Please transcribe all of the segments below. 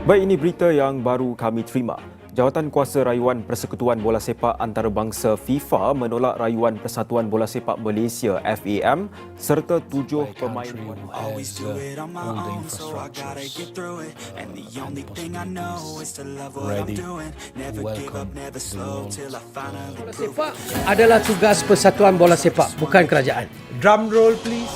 Baik, ini berita yang baru kami terima. Jawatan Kuasa Rayuan Persekutuan Bola Sepak Antarabangsa FIFA menolak rayuan Persatuan Bola Sepak Malaysia FAM serta 7 pemain Bola sepak adalah tugas Persatuan Bola Sepak, bukan kerajaan. Drum roll please.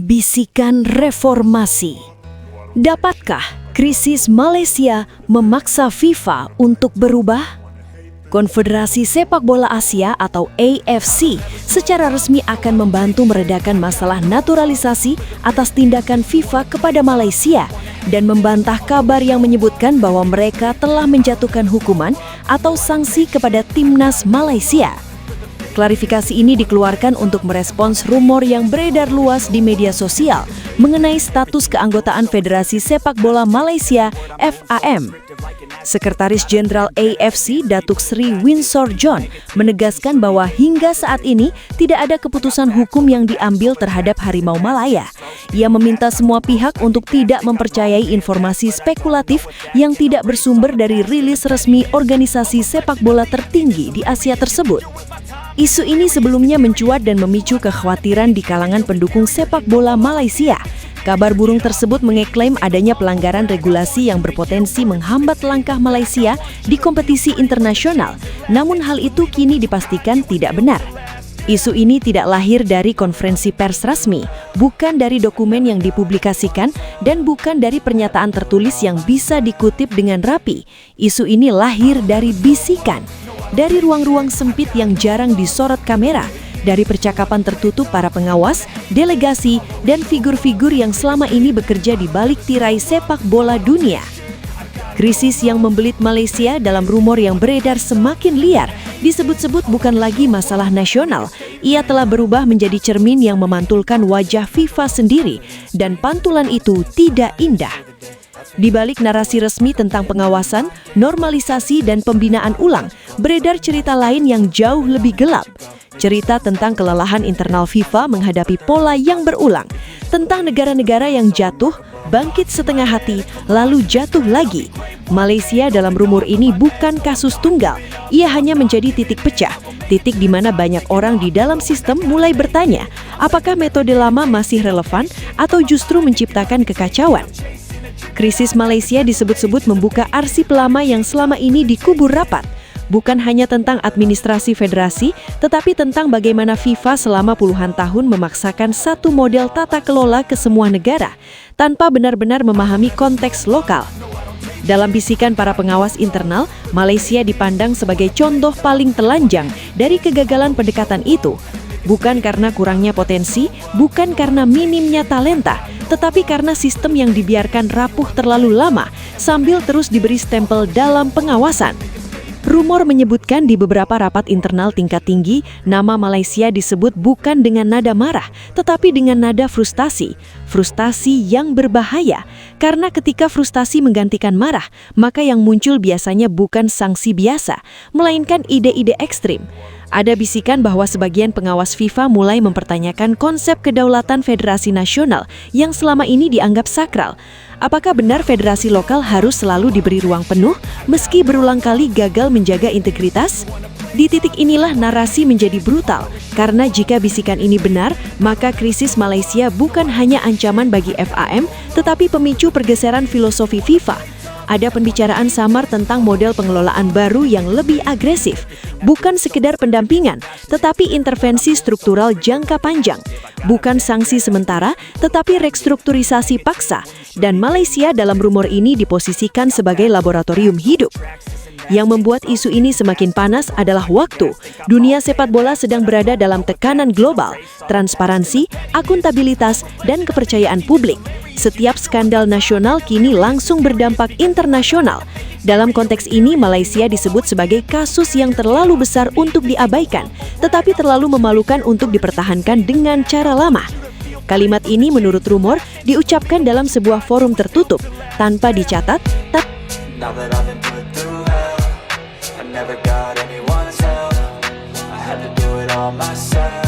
Bisikan reformasi. Dapatkah krisis Malaysia memaksa FIFA untuk berubah? Konfederasi Sepak Bola Asia atau AFC secara resmi akan membantu meredakan masalah naturalisasi atas tindakan FIFA kepada Malaysia dan membantah kabar yang menyebutkan bahwa mereka telah menjatuhkan hukuman atau sanksi kepada timnas Malaysia. Klarifikasi ini dikeluarkan untuk merespons rumor yang beredar luas di media sosial mengenai status keanggotaan Federasi Sepak Bola Malaysia FAM. Sekretaris Jenderal AFC Datuk Seri Winsor John menegaskan bahwa hingga saat ini tidak ada keputusan hukum yang diambil terhadap Harimau Malaya. Ia meminta semua pihak untuk tidak mempercayai informasi spekulatif yang tidak bersumber dari rilis resmi organisasi sepak bola tertinggi di Asia tersebut. Isu ini sebelumnya mencuat dan memicu kekhawatiran di kalangan pendukung sepak bola Malaysia. Kabar burung tersebut mengeklaim adanya pelanggaran regulasi yang berpotensi menghambat langkah Malaysia di kompetisi internasional. Namun hal itu kini dipastikan tidak benar. Isu ini tidak lahir dari konferensi pers resmi, bukan dari dokumen yang dipublikasikan, dan bukan dari pernyataan tertulis yang bisa dikutip dengan rapi. Isu ini lahir dari bisikan, dari ruang-ruang sempit yang jarang disorot kamera, dari percakapan tertutup para pengawas, delegasi, dan figur-figur yang selama ini bekerja di balik tirai sepak bola dunia. Krisis yang membelit Malaysia dalam rumor yang beredar semakin liar disebut-sebut bukan lagi masalah nasional. Ia telah berubah menjadi cermin yang memantulkan wajah FIFA sendiri, dan pantulan itu tidak indah. Di balik narasi resmi tentang pengawasan, normalisasi, dan pembinaan ulang, beredar cerita lain yang jauh lebih gelap. Cerita tentang kelelahan internal FIFA menghadapi pola yang berulang, tentang negara-negara yang jatuh, bangkit setengah hati, lalu jatuh lagi. Malaysia dalam rumor ini bukan kasus tunggal, ia hanya menjadi titik pecah, titik di mana banyak orang di dalam sistem mulai bertanya, apakah metode lama masih relevan atau justru menciptakan kekacauan. Krisis Malaysia disebut-sebut membuka arsip lama yang selama ini dikubur rapat. Bukan hanya tentang administrasi federasi, tetapi tentang bagaimana FIFA selama puluhan tahun memaksakan satu model tata kelola ke semua negara, tanpa benar-benar memahami konteks lokal. Dalam bisikan para pengawas internal, Malaysia dipandang sebagai contoh paling telanjang dari kegagalan pendekatan itu. Bukan karena kurangnya potensi, bukan karena minimnya talenta, tetapi karena sistem yang dibiarkan rapuh terlalu lama, sambil terus diberi stempel dalam pengawasan. Rumor menyebutkan di beberapa rapat internal tingkat tinggi, nama Malaysia disebut bukan dengan nada marah, tetapi dengan nada frustasi. Frustasi yang berbahaya, karena ketika frustasi menggantikan marah, maka yang muncul biasanya bukan sanksi biasa, melainkan ide-ide ekstrim. Ada bisikan bahwa sebagian pengawas FIFA mulai mempertanyakan konsep kedaulatan federasi nasional yang selama ini dianggap sakral. Apakah benar federasi lokal harus selalu diberi ruang penuh meski berulang kali gagal menjaga integritas? Di titik inilah narasi menjadi brutal, karena jika bisikan ini benar, maka krisis Malaysia bukan hanya ancaman bagi FAM, tetapi pemicu pergeseran filosofi FIFA. Ada pembicaraan samar tentang model pengelolaan baru yang lebih agresif, bukan sekedar pendampingan, tetapi intervensi struktural jangka panjang, bukan sanksi sementara, tetapi restrukturisasi paksa, dan Malaysia dalam rumor ini diposisikan sebagai laboratorium hidup. Yang membuat isu ini semakin panas adalah waktu. Dunia sepak bola sedang berada dalam tekanan global, transparansi, akuntabilitas, dan kepercayaan publik. Setiap skandal nasional kini langsung berdampak internasional. Dalam konteks ini, Malaysia disebut sebagai kasus yang terlalu besar untuk diabaikan, tetapi terlalu memalukan untuk dipertahankan dengan cara lama. Kalimat ini menurut rumor diucapkan dalam sebuah forum tertutup, tanpa dicatat, Now that I've been put through hell, I never got anyone's help. I had to myself.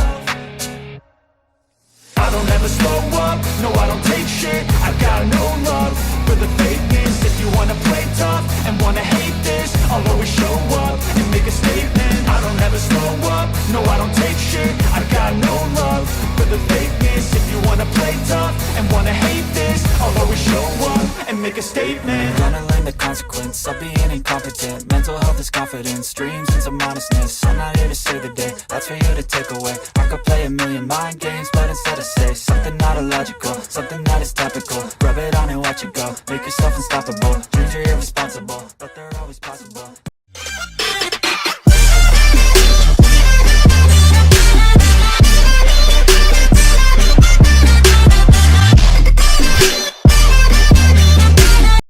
I don't ever slow up, no I don't take shit. I got no love for the fakeness. If you wanna play tough and wanna hate this, I'll always show up and make a statement. I don't ever slow up, no I don't take shit. I got no love for the fakeness. If you wanna play tough and wanna hate this, I'll always show up and make a statement. Gonna learn the consequence of being incompetent. Mental health is confidence, dreams and some honestness. I'm not here to save the day, that's for you to take away. I could play a million mind games, but instead I say something not illogical, something that is topical. Rub it on and watch it go, make yourself unstoppable. Dreams are irresponsible.